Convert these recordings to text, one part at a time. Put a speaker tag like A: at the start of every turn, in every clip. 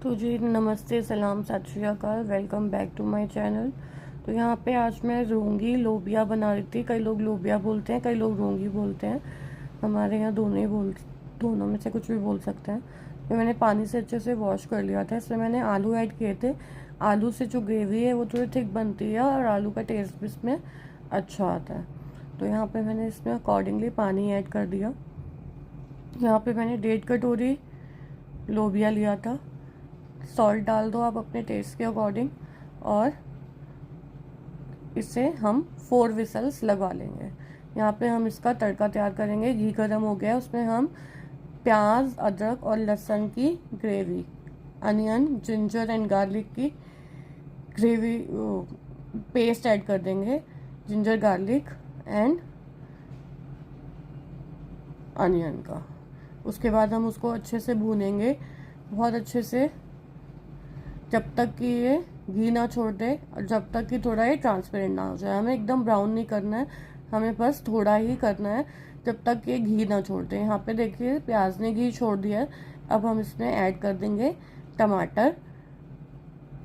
A: तो जी नमस्ते, सलाम, सत श्री अकाल, welcome back to my channel. तो यहाँ पे आज मैं रोंगी लोबिया बना रही थी। कई लोग लोबिया बोलते हैं, कई लोग रोंगी बोलते हैं। हमारे यहाँ दोनों में से कुछ भी बोल सकते हैं। तो मैंने पानी से अच्छे से वॉश कर लिया था। इसमें मैंने आलू ऐड किए थे। आलू से जो ग्रेवी है वो थोड़ी थिक बनती है और आलू का टेस्ट भी इसमें अच्छा आता है। तो यहाँ पर मैंने इसमें अकॉर्डिंगली पानी ऐड कर दिया। यहाँ पर मैंने 1.5 कटोरी लोबिया लिया था। सॉल्ट डाल दो आप अपने टेस्ट के अकॉर्डिंग, और इसे हम 4 विसल्स लगवा लेंगे। यहाँ पे हम इसका तड़का तैयार करेंगे। घी गर्म हो गया, उसमें हम प्याज, अदरक और लहसुन की gravy, onion, ginger and garlic की ग्रेवी पेस्ट ऐड कर देंगे। जिंजर, गार्लिक एंड अनियन का। उसके बाद हम उसको अच्छे से भूनेंगे, बहुत अच्छे से, जब तक कि ये घी ना छोड़ दे और जब तक कि थोड़ा ये ट्रांसपेरेंट ना हो जाए। हमें एकदम ब्राउन नहीं करना है, हमें बस थोड़ा ही करना है जब तक ये घी ना छोड़ दे। यहाँ पे देखिए प्याज ने घी छोड़ दिया है। अब हम इसमें ऐड कर देंगे टमाटर।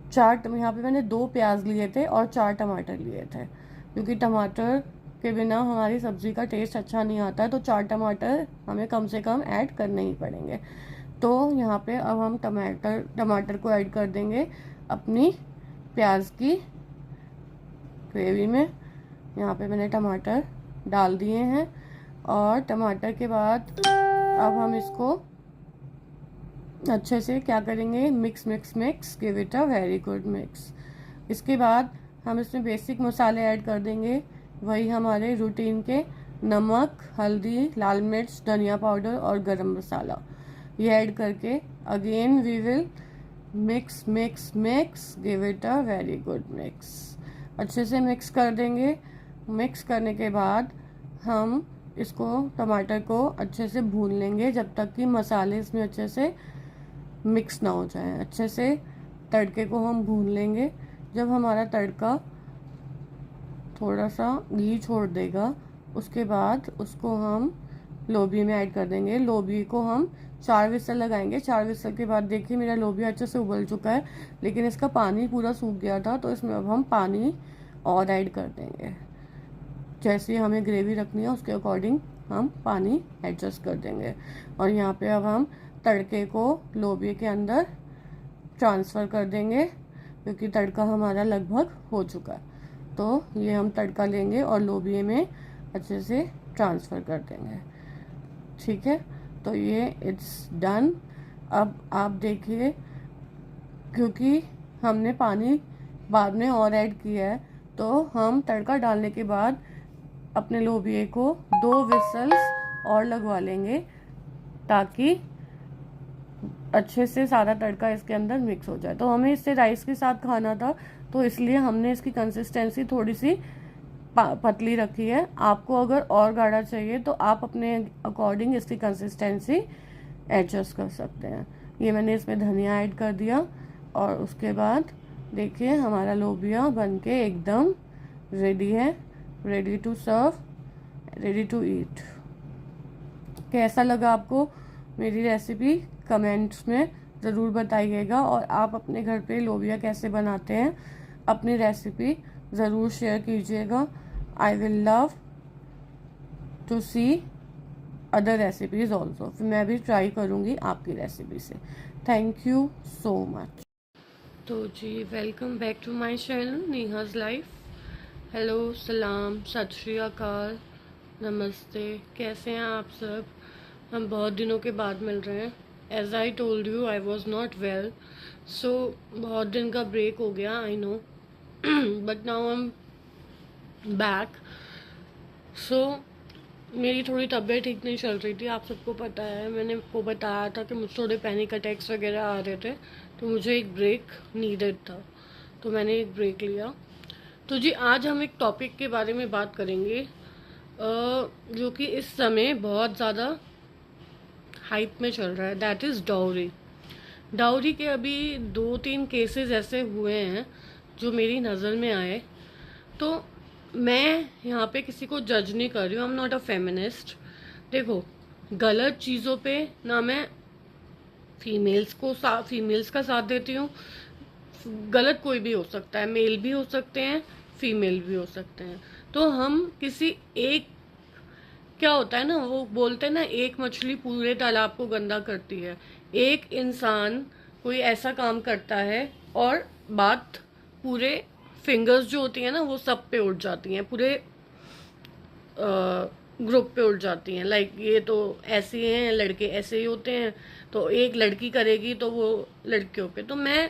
A: यहाँ पे मैंने 2 प्याज लिए थे और 4 टमाटर लिए थे, क्योंकि टमाटर के बिना हमारी सब्जी का टेस्ट अच्छा नहीं आता है। तो 4 टमाटर हमें कम से कम ऐड करने ही पड़ेंगे। तो यहाँ पे अब हम टमाटर को ऐड कर देंगे अपनी प्याज की ग्रेवी में। यहाँ पे मैंने टमाटर डाल दिए हैं, और टमाटर के बाद अब हम इसको अच्छे से क्या करेंगे, mix mix mix, give it a very good mix. इसके बाद हम इसमें बेसिक मसाले ऐड कर देंगे, वही हमारे रूटीन के नमक, हल्दी, लाल मिर्च, धनिया पाउडर और गरम मसाला। ये ऐड करके again we will mix mix mix, give it a very good mix. अच्छे से मिक्स कर देंगे। मिक्स करने के बाद हम इसको, टमाटर को अच्छे से भून लेंगे जब तक कि मसाले इसमें अच्छे से मिक्स ना हो जाए। अच्छे से तड़के को हम भून लेंगे। जब हमारा तड़का थोड़ा सा घी छोड़ देगा, उसके बाद उसको हम लोबी में ऐड कर देंगे। लोबी को हम 4 विसल लगाएंगे। 4 विसल के बाद देखिए मेरा लोबिया अच्छे से उबल चुका है, लेकिन इसका पानी पूरा सूख गया था। तो इसमें अब हम पानी और ऐड कर देंगे। जैसे हमें ग्रेवी रखनी है उसके अकॉर्डिंग हम पानी एडजस्ट कर देंगे। और यहाँ पे अब हम तड़के को लोबिया के अंदर ट्रांसफ़र कर देंगे, क्योंकि तड़का हमारा लगभग हो चुका है। तो ये हम तड़का लेंगे और लोबिया में अच्छे से ट्रांसफ़र कर देंगे। ठीक है, तो ये इट्स डन। अब आप देखिए, क्योंकि हमने पानी बाद में और ऐड किया है, तो हम तड़का डालने के बाद अपने लोबिया को 2 विसल्स और लगवा लेंगे, ताकि अच्छे से सारा तड़का इसके अंदर मिक्स हो जाए। तो हमें इससे राइस के साथ खाना था, तो इसलिए हमने इसकी कंसिस्टेंसी थोड़ी सी पतली रखी है। आपको अगर और गाढ़ा चाहिए तो आप अपने अकॉर्डिंग इसकी कंसिस्टेंसी एडजस्ट कर सकते हैं। ये मैंने इसमें धनिया ऐड कर दिया, और उसके बाद देखिए हमारा लोबिया बनके एकदम रेडी है, ready to serve, ready to eat. कैसा लगा आपको मेरी रेसिपी, कमेंट्स में ज़रूर बताइएगा। और आप अपने घर पे लोबिया कैसे बनाते हैं, अपनी रेसिपी ज़रूर शेयर कीजिएगा। I will love to see other recipes also. फिर मैं भी ट्राई करूँगी आपकी रेसिपी से। Thank you so much. तो जी welcome back to my channel Neha's life. Hello, सलाम, सत श्री अकाल, नमस्ते। कैसे हैं आप सब? हम बहुत दिनों के बाद मिल रहे हैं। As I told you, I was not well, so बहुत दिन का ब्रेक हो गया, I know, but now I am back. So मेरी थोड़ी तबीयत ठीक नहीं चल रही थी, आप सबको पता है। मैंने वो बताया था कि मुझे थोड़े पैनिक अटैक्स वगैरह आ रहे थे, तो मुझे एक ब्रेक नीडेड था, तो मैंने एक ब्रेक लिया। तो जी आज हम एक टॉपिक के बारे में बात करेंगे, जो कि इस समय बहुत ज़्यादा हाइप में चल रहा है, दैट इज़ डाउरी। डाउरी के अभी 2-3 केसेस ऐसे हुए हैं जो मेरी नज़र में आए। तो मैं यहाँ पे किसी को जज नहीं कर रही हूँ, I am not a feminist. देखो, गलत चीज़ों पे ना मैं फीमेल्स का साथ देती हूँ। गलत कोई भी हो सकता है, मेल भी हो सकते हैं, फीमेल भी हो सकते हैं। तो हम किसी एक, क्या होता है ना, वो बोलते हैं ना, एक मछली पूरे तालाब को गंदा करती है। एक इंसान कोई ऐसा काम करता है और बात पूरे फिंगर्स जो होती है ना, वो सब पे उठ जाती हैं, पूरे ग्रुप पे उठ जाती हैं। लाइक ये तो ऐसे हैं, लड़के ऐसे ही होते हैं, तो एक लड़की करेगी तो वो लड़कियों पे। तो मैं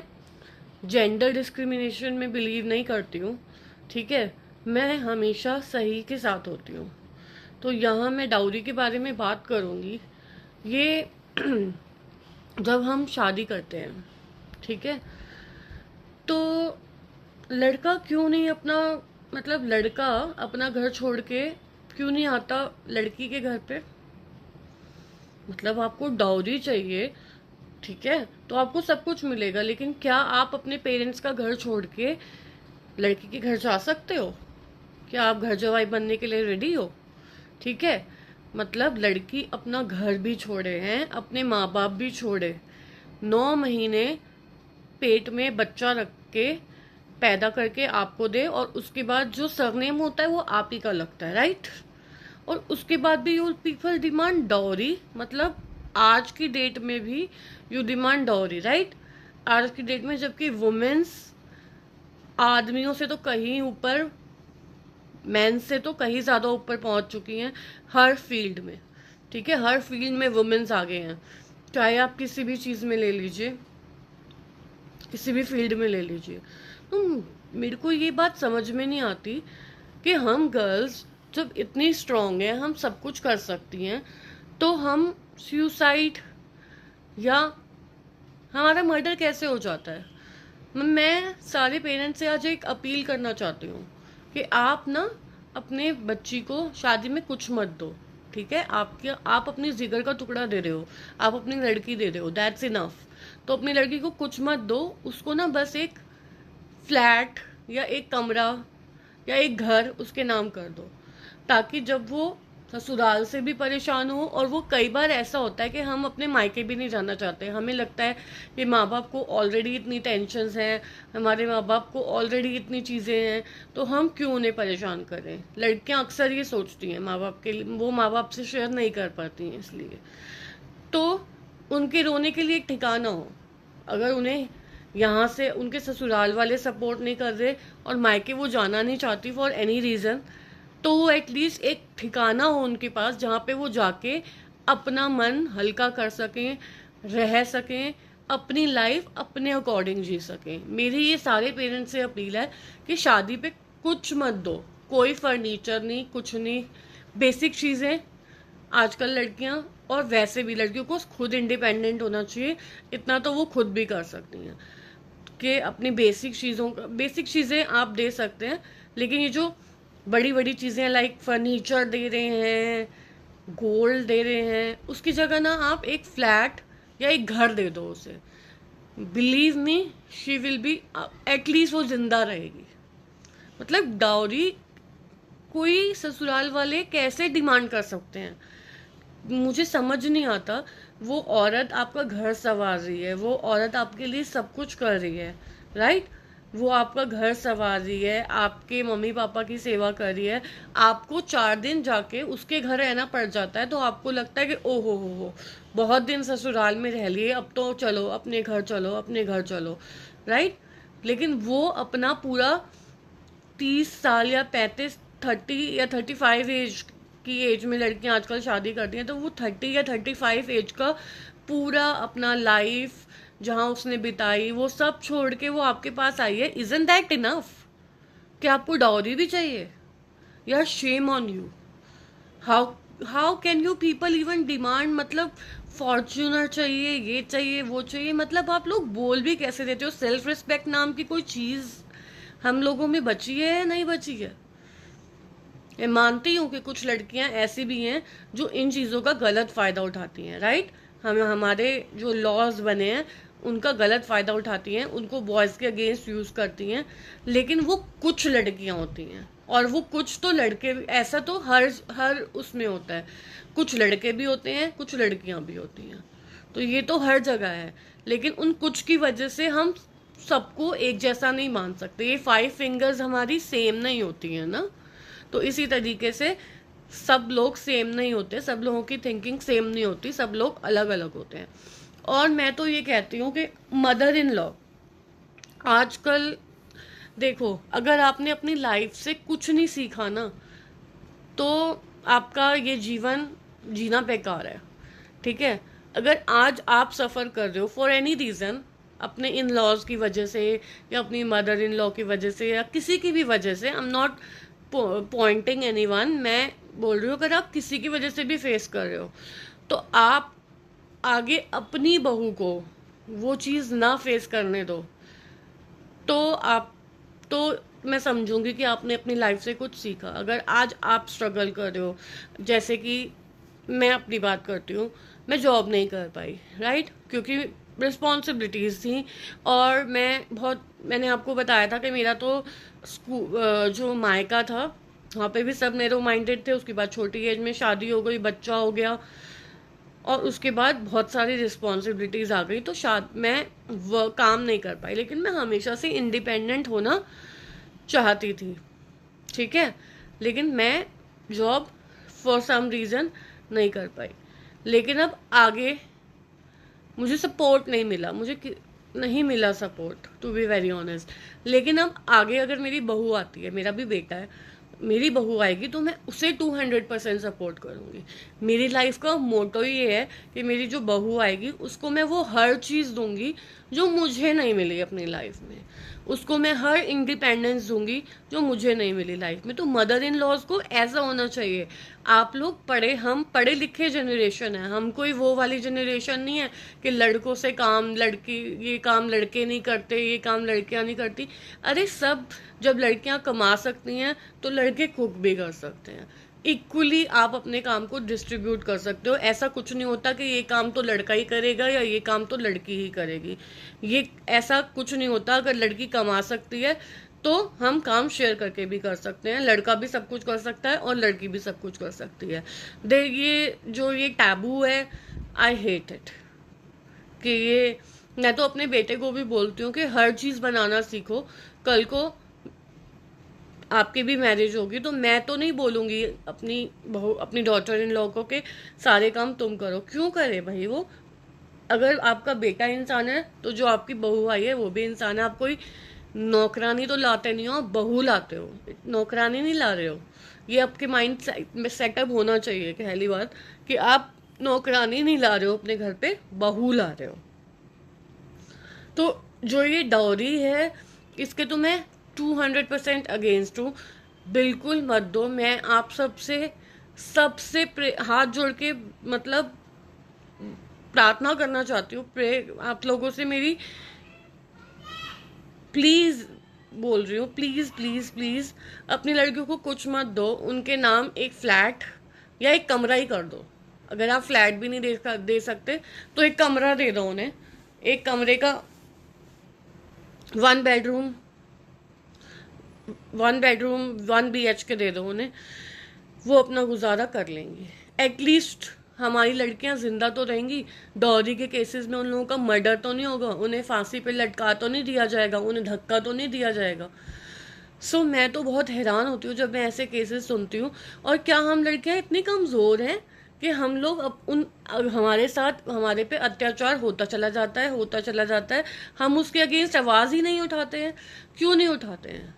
A: जेंडर डिस्क्रिमिनेशन में बिलीव नहीं करती हूँ, ठीक है। मैं हमेशा सही के साथ होती हूँ। तो यहाँ मैं डाउरी के बारे में बात करूँगी। ये जब हम शादी करते हैं, ठीक है, तो लड़का क्यों नहीं अपना, मतलब लड़का अपना घर छोड़ के क्यों नहीं आता लड़की के घर पे? मतलब आपको डाउरी चाहिए, ठीक है, तो आपको सब कुछ मिलेगा, लेकिन क्या आप अपने पेरेंट्स का घर छोड़ के लड़की के घर जा सकते हो? क्या आप घर जवाई बनने के लिए रेडी हो? ठीक है, मतलब लड़की अपना घर भी छोड़े हैं, अपने माँ बाप भी छोड़े, 9 महीने पेट में बच्चा रख के पैदा करके आपको दे, और उसके बाद जो सरनेम होता है वो आप ही का लगता है, राइट? और उसके बाद भी यू पीपल डिमांड डाउरी। मतलब आज की डेट में भी यू डिमांड डाउरी, राइट? आज की डेट में, जबकि वुमेन्स आदमियों से तो कहीं ऊपर, मैन से तो कहीं ज्यादा ऊपर पहुंच चुकी हैं हर फील्ड में, ठीक है। हर फील्ड में वुमेन्स आगे हैं, चाहे आप किसी भी चीज में ले लीजिए, किसी भी फील्ड में ले लीजिए। तो मेरे को ये बात समझ में नहीं आती कि हम गर्ल्स जब इतनी स्ट्रांग है, हम सब कुछ कर सकती हैं, तो हम सुसाइड या हमारा मर्डर कैसे हो जाता है? मैं सारे पेरेंट्स से आज एक अपील करना चाहती हूँ कि आप ना अपने बच्ची को शादी में कुछ मत दो, ठीक है। आप अपनी जिगर का टुकड़ा दे रहे हो, आप अपनी लड़की दे रहे हो, दैट्स इनफ। तो अपनी लड़की को कुछ मत दो, उसको ना बस एक फ्लैट या एक कमरा या एक घर उसके नाम कर दो, ताकि जब वो ससुराल से भी परेशान हो, और वो कई बार ऐसा होता है कि हम अपने मायके भी नहीं जाना चाहते, हमें लगता है कि माँ बाप को ऑलरेडी इतनी टेंशन्स हैं, हमारे माँ बाप को ऑलरेडी इतनी चीज़ें हैं, तो हम क्यों उन्हें परेशान करें। लड़कियां अक्सर ये सोचती हैं, माँ बाप के लिए, वो माँ बाप से शेयर नहीं कर पाती हैं, इसलिए तो उनके रोने के लिए एक ठिकाना हो। अगर उन्हें यहाँ से उनके ससुराल वाले सपोर्ट नहीं कर रहे और मायके वो जाना नहीं चाहती फॉर एनी रीज़न, तो वो एटलीस्ट एक ठिकाना हो उनके पास जहाँ पे वो जाके अपना मन हल्का कर सकें, रह सकें, अपनी लाइफ अपने अकॉर्डिंग जी सकें। मेरी ये सारे पेरेंट्स से अपील है कि शादी पे कुछ मत दो, कोई फर्नीचर नहीं, कुछ नहीं, बेसिक चीज़ें। आजकल लड़कियां, और वैसे भी लड़कियों को खुद इंडिपेंडेंट होना चाहिए, इतना तो वो खुद भी कर सकती हैं कि अपनी बेसिक चीज़ें आप दे सकते हैं। लेकिन ये जो बड़ी बड़ी चीज़ें लाइक फर्नीचर दे रहे हैं, गोल्ड दे रहे हैं, उसकी जगह ना आप एक फ्लैट या एक घर दे दो उसे। Believe me, she will be, at least वो जिंदा रहेगी। मतलब डाउरी कोई ससुराल वाले कैसे डिमांड कर सकते हैं, मुझे समझ नहीं आता। वो औरत आपका घर संवार रही है, वो औरत आपके लिए सब कुछ कर रही है, राइट? वो आपका घर संवार रही है, आपके मम्मी पापा की सेवा कर रही है, आपको 4 दिन जाके उसके घर रहना पड़ जाता है, तो आपको लगता है कि ओहो हो, बहुत दिन ससुराल में रह लिए, अब तो चलो अपने घर चलो, अपने घर चलो, राइट? लेकिन वो अपना पूरा 30 साल या 35, 30 या 35 एज की एज में लड़कियां आजकल शादी करती हैं, तो वो 30 या 35 एज का पूरा अपना लाइफ जहां उसने बिताई, वो सब छोड़ के वो आपके पास आई है। Isn't that enough? कि आपको डाउरी भी चाहिए? यार shame on you. How how can you people even demand, मतलब फॉर्च्यूनर चाहिए, ये चाहिए, वो चाहिए, मतलब आप लोग बोल भी कैसे देते हो? सेल्फ रिस्पेक्ट नाम की कोई चीज हम लोगों में बची है या नहीं बची है? मैं मानती हूँ कि कुछ लड़कियां ऐसी भी हैं जो इन चीज़ों का गलत फ़ायदा उठाती हैं, राइट? हमारे जो लॉज बने हैं उनका गलत फ़ायदा उठाती हैं, उनको बॉयज़ के अगेंस्ट यूज़ करती हैं, लेकिन वो कुछ लड़कियां होती हैं, और वो कुछ तो लड़के भी, ऐसा तो हर उसमें होता है, कुछ लड़के भी होते हैं, कुछ लड़कियां भी होती हैं। तो ये तो हर जगह है, लेकिन उन कुछ की वजह से हम सबको एक जैसा नहीं मान सकते। ये 5 फिंगर्स हमारी सेम नहीं होती है ना, तो इसी तरीके से सब लोग सेम नहीं होते, सब लोगों की थिंकिंग सेम नहीं होती, सब लोग अलग अलग होते हैं। और मैं तो ये कहती हूँ कि मदर इन लॉ, आजकल देखो, अगर आपने अपनी लाइफ से कुछ नहीं सीखा ना, तो आपका ये जीवन जीना बेकार है। ठीक है, अगर आज आप सफ़र कर रहे हो फॉर एनी रीज़न, अपने इन लॉज की वजह से या अपनी मदर इन लॉ की वजह से या किसी की भी वजह से, I am not Poynting any one, मैं बोल रही हूँ अगर आप किसी की वजह से भी फेस कर रहे हो, तो आप आगे अपनी बहू को वो चीज़ ना फेस करने दो। तो मैं समझूंगी कि आपने अपनी लाइफ से कुछ सीखा। अगर आज आप स्ट्रगल कर रहे हो, जैसे कि मैं अपनी बात करती हूँ, मैं जॉब नहीं कर पाई, राइट, क्योंकि रिस्पॉन्सिबिलिटीज़ थी। और मैंने आपको बताया था कि मेरा तो जो मायका था वहाँ पे भी सब नैरो माइंडेड थे। उसके बाद छोटी एज में शादी हो गई, बच्चा हो गया, और उसके बाद बहुत सारी रिस्पॉन्सिबिलिटीज़ आ गई, तो मैं वो काम नहीं कर पाई। लेकिन मैं हमेशा से इंडिपेंडेंट होना चाहती थी, ठीक है, लेकिन मैं जॉब फॉर सम रीज़न नहीं कर पाई। लेकिन अब आगे मुझे सपोर्ट नहीं मिला, नहीं मिला support, to be very honest. लेकिन अब आगे अगर मेरी बहू आती है, मेरा भी बेटा है, मेरी बहू आएगी तो मैं उसे 200% सपोर्ट करूँगी। मेरी लाइफ का मोटो ये है कि मेरी जो बहू आएगी उसको मैं वो हर चीज़ दूंगी जो मुझे नहीं मिली अपनी लाइफ में, उसको मैं हर इंडिपेंडेंस दूंगी जो मुझे नहीं मिली लाइफ में। तो मदर इन लॉज को ऐसा होना चाहिए। आप लोग हम पढ़े लिखे जनरेशन है, हम कोई वो वाली जनरेशन नहीं है कि लड़कों से काम ये काम लड़के नहीं करते, ये काम लड़कियां नहीं करती। अरे सब, जब लड़कियां कमा सकती हैं तो लड़के कुक भी कर सकते हैं। इक्वली आप अपने काम को डिस्ट्रीब्यूट कर सकते हो। ऐसा कुछ नहीं होता कि ये काम तो लड़का ही करेगा या ये काम तो लड़की ही करेगी, ये ऐसा कुछ नहीं होता। अगर लड़की कमा सकती है तो हम काम शेयर करके भी कर सकते हैं, लड़का भी सब कुछ कर सकता है और लड़की भी सब कुछ कर सकती है। ये टैबू है, आई हेट इट। कि मैं तो अपने बेटे को भी बोलती हूँ कि हर चीज़ बनाना सीखो। कल को आपकी भी मैरिज होगी तो मैं तो नहीं बोलूँगी अपनी डॉटर इन लॉ को कि सारे काम तुम करो। क्यों करे भाई वो? अगर आपका बेटा इंसान है तो जो आपकी बहू आई है वो भी इंसान है। आप कोई नौकरानी तो लाते नहीं हो, आप बहू लाते हो, नौकरानी नहीं ला रहे हो। ये आपके माइंड में सेटअप होना चाहिए, पहली बात, कि आप नौकरानी नहीं ला रहे हो अपने घर पे, बहू ला रहे हो। तो जो ये डाउरी है इसके तो मैं 200% अगेंस्ट हूँ। बिल्कुल मत दो। मैं आप सबसे हाथ जोड़ के मतलब प्रार्थना करना चाहती हूँ, आप लोगों से मेरी प्लीज बोल रही हूँ, प्लीज प्लीज प्लीज अपनी लड़कियों को कुछ मत दो। उनके नाम एक फ्लैट या एक कमरा ही कर दो। अगर आप फ्लैट भी नहीं दे सकते तो एक कमरा दे दो उन्हें। एक कमरे का 1 बेडरूम 1 BHK दे दो उन्हें, वो अपना गुजारा कर लेंगी। एटलीस्ट हमारी लड़कियां जिंदा तो रहेंगी। डॉरी के केसेस में उन लोगों का मर्डर तो नहीं होगा, उन्हें फांसी पे लटका तो नहीं दिया जाएगा, उन्हें धक्का तो नहीं दिया जाएगा। सो मैं तो बहुत हैरान होती हूँ जब मैं ऐसे केसेस सुनती हूँ। और क्या हम लड़कियां इतनी कमज़ोर हैं कि हम लोग हमारे साथ हमारे पे अत्याचार होता चला जाता है, हम उसके अगेंस्ट आवाज़ ही नहीं उठाते हैं? क्यों नहीं उठाते हैं?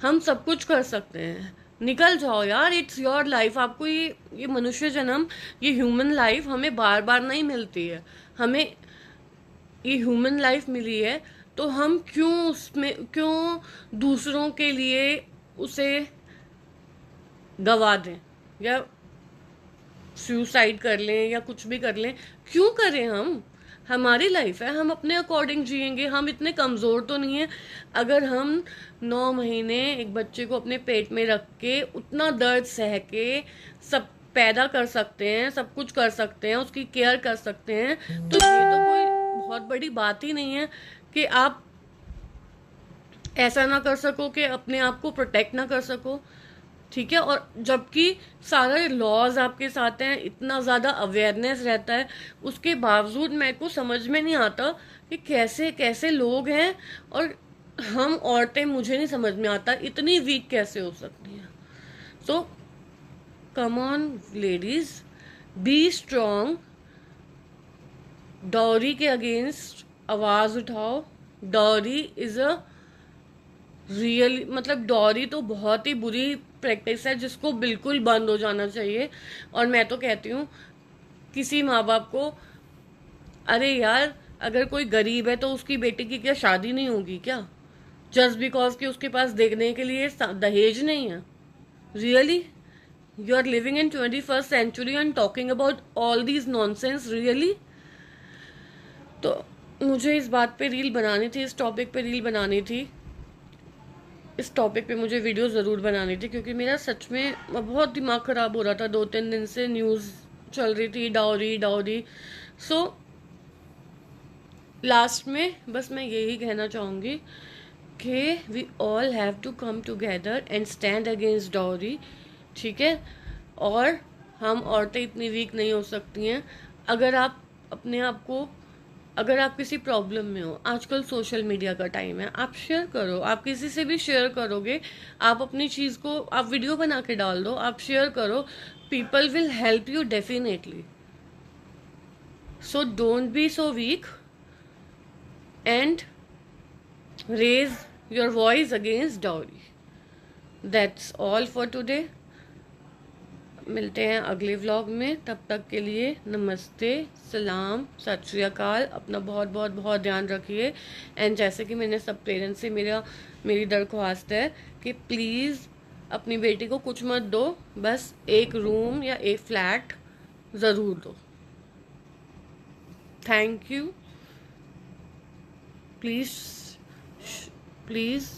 A: हम सब कुछ कर सकते हैं, निकल जाओ यार। It's your life. आपको ये मनुष्य जन्म, ये ह्यूमन लाइफ हमें बार बार नहीं मिलती है। हमें ये ह्यूमन लाइफ मिली है तो हम क्यों दूसरों के लिए उसे गवा दें या सुसाइड कर लें या कुछ भी कर लें? क्यों करें? हमारी लाइफ है, हम अपने अकॉर्डिंग जिएंगे। हम इतने कमज़ोर तो नहीं है। अगर हम 9 महीने एक बच्चे को अपने पेट में रख के उतना दर्द सह के सब पैदा कर सकते हैं, सब कुछ कर सकते हैं, उसकी केयर कर सकते हैं, तो ये तो कोई बहुत बड़ी बात ही नहीं है कि आप ऐसा ना कर सको कि अपने आप को प्रोटेक्ट ना कर सको। ठीक है। और जबकि सारे लॉज आपके साथ हैं, इतना ज़्यादा अवेयरनेस रहता है, उसके बावजूद मेरे को समझ में नहीं आता कि कैसे कैसे लोग हैं। और हम औरतें, मुझे नहीं समझ में आता इतनी वीक कैसे हो सकती हैं। So come on ladies, be strong, dowry के अगेंस्ट आवाज उठाओ। डॉरी इज अ रियल, मतलब डॉरी तो बहुत ही बुरी प्रैक्टिस है जिसको बिल्कुल बंद हो जाना चाहिए। और मैं तो कहती हूँ किसी माँ बाप को, अरे यार अगर कोई गरीब है तो उसकी बेटी की क्या शादी नहीं होगी क्या, जस्ट बिकॉज कि उसके पास देखने के लिए दहेज नहीं है। Really, you are living in 21st century and talking about all these nonsense, really. तो मुझे इस बात पे रील बनानी थी, इस टॉपिक पे रील बनानी थी, इस टॉपिक पे मुझे वीडियो ज़रूर बनानी थी, क्योंकि मेरा सच में बहुत दिमाग ख़राब हो रहा था। 2-3 दिन से न्यूज़ चल रही थी डाउरी डाउरी। सो लास्ट में बस मैं यही कहना चाहूँगी कि we all have to come together and stand against dowry, ठीक है। और हम औरतें इतनी वीक नहीं हो सकती हैं। अगर आप अपने आप को, अगर आप किसी प्रॉब्लम में हो, आजकल सोशल मीडिया का टाइम है, आप शेयर करो। आप किसी से भी शेयर करोगे, आप अपनी चीज़ को आप वीडियो बना के डाल दो, आप शेयर करो, people will help you definitely. So don't be so weak and raise your voice against dowry. That's all for today. मिलते हैं अगले व्लॉग में, तब तक के लिए नमस्ते, सलाम, सत श्री अकाल। अपना बहुत बहुत बहुत ध्यान रखिए। एंड जैसे कि मैंने सब पेरेंट्स से मेरी दरख्वास्त है कि प्लीज़ अपनी बेटी को कुछ मत दो, बस एक रूम या एक फ्लैट ज़रूर दो। Thank you. Please please